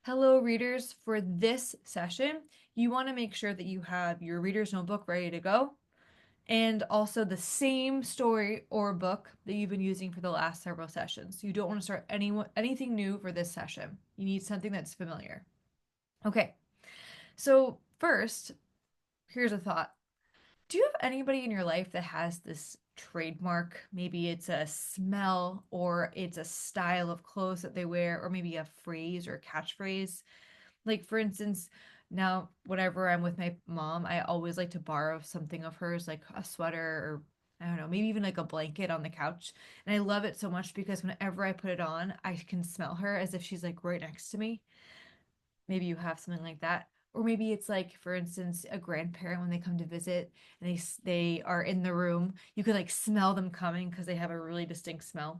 Hello, readers. For this session, you want to make sure that you have your reader's notebook ready to go and also the same story or book that you've been using for the last several sessions. You don't want to start anything new for this session. You need something that's familiar. Okay, so first, here's a thought. Do you have anybody in your life that has this trademark? Maybe it's a smell or it's a style of clothes that they wear, or maybe a phrase or a catchphrase. Like, for instance, now whenever I'm with my mom, I always like to borrow something of hers, like a sweater or I don't know, maybe even like a blanket on the couch. And I love it so much because whenever I put it on, I can smell her as if she's like right next to me. Maybe you have something like that. Or maybe it's like, for instance, a grandparent when they come to visit and they are in the room, you can like smell them coming because they have a really distinct smell.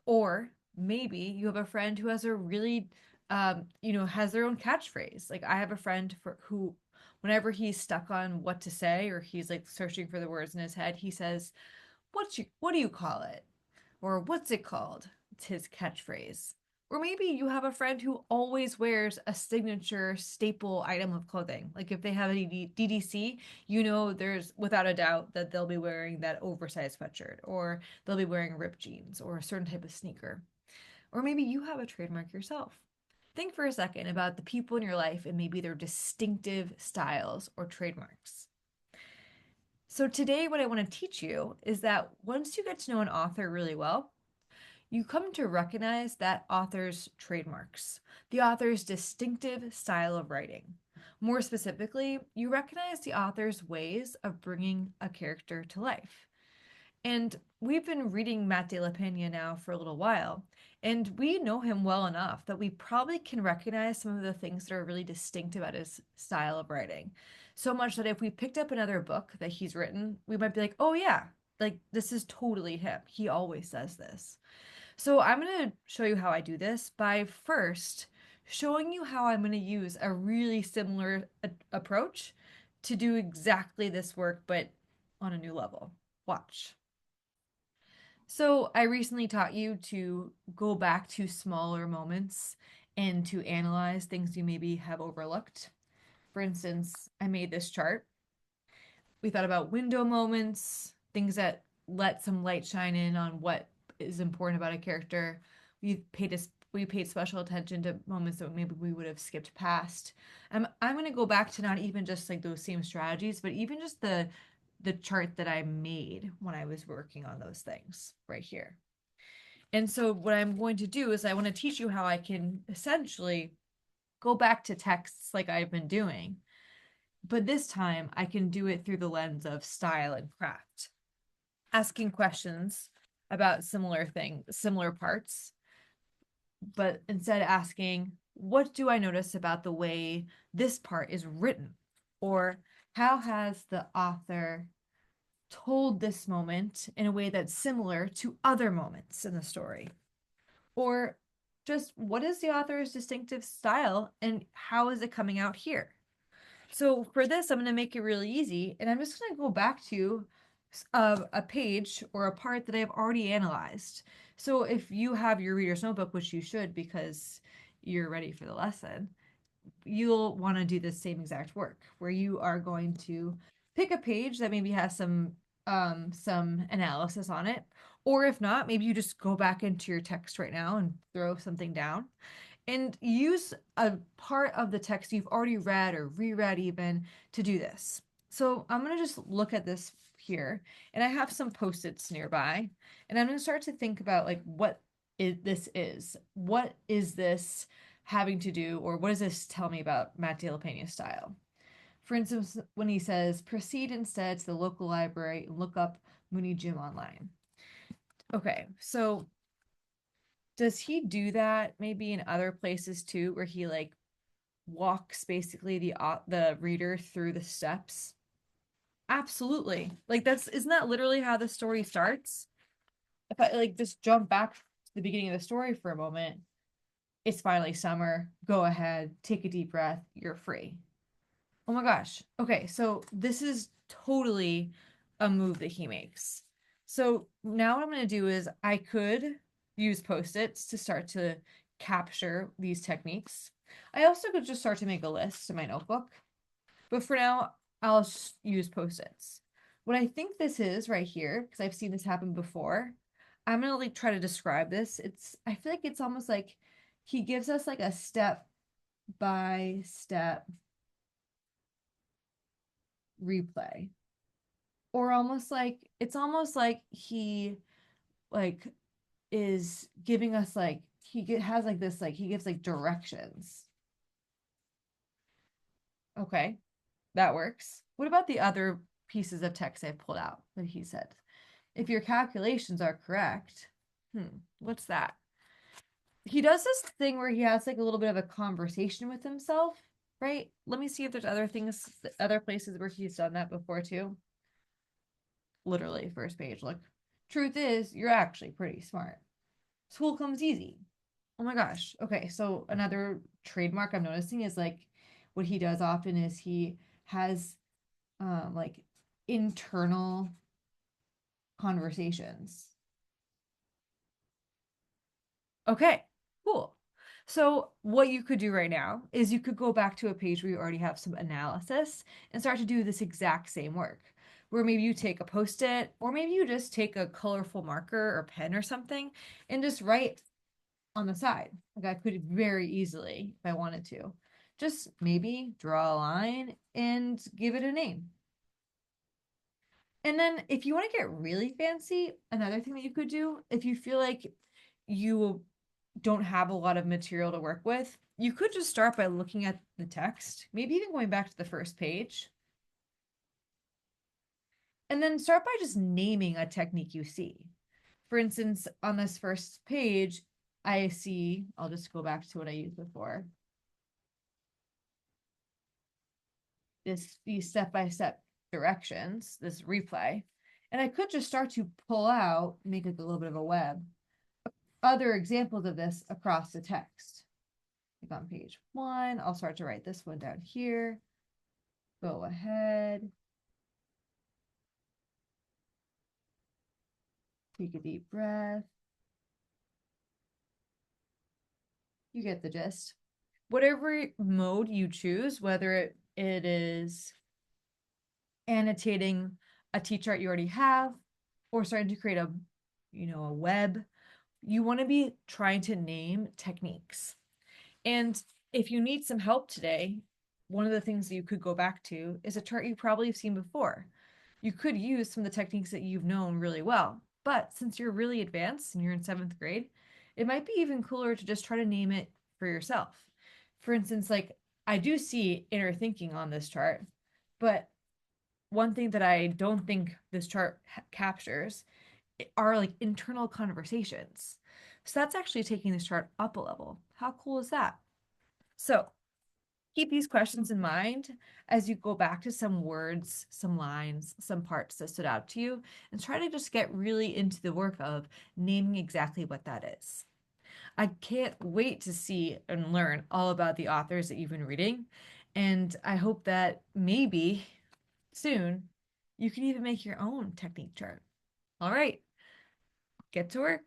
Or maybe you have a friend who has a really, has their own catchphrase. Like I have a friend who, whenever he's stuck on what to say or he's like searching for the words in his head, he says, what do you call it? Or what's it called? It's his catchphrase. Or maybe you have a friend who always wears a signature staple item of clothing. Like if they have a DDC, you know there's without a doubt that they'll be wearing that oversized sweatshirt or they'll be wearing ripped jeans or a certain type of sneaker. Or maybe you have a trademark yourself. Think for a second about the people in your life and maybe their distinctive styles or trademarks. So, today, what I want to teach you is that once you get to know an author really well, you come to recognize that author's trademarks, the author's distinctive style of writing. More specifically, you recognize the author's ways of bringing a character to life. And we've been reading Matt De La Pena now for a little while, and we know him well enough that we probably can recognize some of the things that are really distinct about his style of writing. So much that if we picked up another book that he's written, we might be like, oh, yeah, like this is totally him. He always says this. So I'm going to show you how I do this by first showing you how I'm going to use a really similar approach to do exactly this work, but on a new level. Watch. So I recently taught you to go back to smaller moments and to analyze things you maybe have overlooked. For instance, I made this chart. We thought about window moments, things that let some light shine in on what is important about a character. We paid special attention to moments that maybe we would have skipped past. I'm going to go back to not even just like those same strategies, but even just the chart that I made when I was working on those things right here. And so what I'm going to do is I want to teach you how I can essentially go back to texts like I've been doing, but this time I can do it through the lens of style and craft, asking questions about similar parts, but instead asking, what do I notice about the way this part is written? Or how has the author told this moment in a way that's similar to other moments in the story? Or just what is the author's distinctive style and how is it coming out here? So for this, I'm going to make it really easy, and I'm just going to go back to a page or a part that I've already analyzed. So if you have your reader's notebook, which you should because you're ready for the lesson, you'll want to do the same exact work where you are going to pick a page that maybe has some analysis on it, or if not, maybe you just go back into your text right now and throw something down and use a part of the text you've already read or reread even to do this. So I'm going to just look at this here, and I have some post-its nearby, and I'm going to start to think about like this is. What is this having to do, or what does this tell me about Matt De La Pena's style? For instance, when he says, proceed instead to the local library and look up Mooney Jim online. Okay, so does he do that maybe in other places too, where he like walks basically the reader through the steps? Absolutely. Like that's isn't that literally how the story starts? If I like just jump back to the beginning of the story for a moment, it's finally summer. Go ahead, take a deep breath. You're free. Oh my gosh. Okay, so this is totally a move that he makes. So now what I'm going to do is I could use post-its to start to capture these techniques. I also could just start to make a list in my notebook, but for now, I'll use Post-its. What I think this is right here, because I've seen this happen before, I'm gonna like try to describe this. I feel like it's almost like he gives us like a step by step replay. Or almost like it's almost like he like is giving us like has like this like he gives like directions. Okay, that works. What about the other pieces of text I pulled out that he said? If your calculations are correct, what's that? He does this thing where he has like a little bit of a conversation with himself, right? Let me see if there's other things, other places where he's done that before too. Literally, first page. Look, truth is, you're actually pretty smart. School comes easy. Oh my gosh. Okay, so another trademark I'm noticing is like what he does often is he has like internal conversations. Okay, cool. So what you could do right now is you could go back to a page where you already have some analysis and start to do this exact same work. Where maybe you take a post-it, or maybe you just take a colorful marker or pen or something and just write on the side. Like I could very easily, if I wanted to, just maybe draw a line and give it a name. And then if you want to get really fancy, another thing that you could do, if you feel like you don't have a lot of material to work with, you could just start by looking at the text, maybe even going back to the first page, and then start by just naming a technique you see. For instance, on this first page, I see, I'll just go back to what I used before. These step-by-step directions, this replay. And I could just start to pull out, make it a little bit of a web, other examples of this across the text. Like on page 1, I'll start to write this one down here. Go ahead. Take a deep breath. You get the gist. Whatever mode you choose, whether it is annotating a T chart you already have or starting to create a web, you want to be trying to name techniques. And if you need some help today, one of the things that you could go back to is a chart you probably have seen before. You could use some of the techniques that you've known really well, but since you're really advanced and you're in 7th grade, it might be even cooler to just try to name it for yourself. For instance, like I do see inner thinking on this chart, but one thing that I don't think this chart captures are like internal conversations. So that's actually taking this chart up a level. How cool is that? So keep these questions in mind as you go back to some words, some lines, some parts that stood out to you, and try to just get really into the work of naming exactly what that is. I can't wait to see and learn all about the authors that you've been reading, and I hope that maybe soon you can even make your own technique chart. All right, get to work.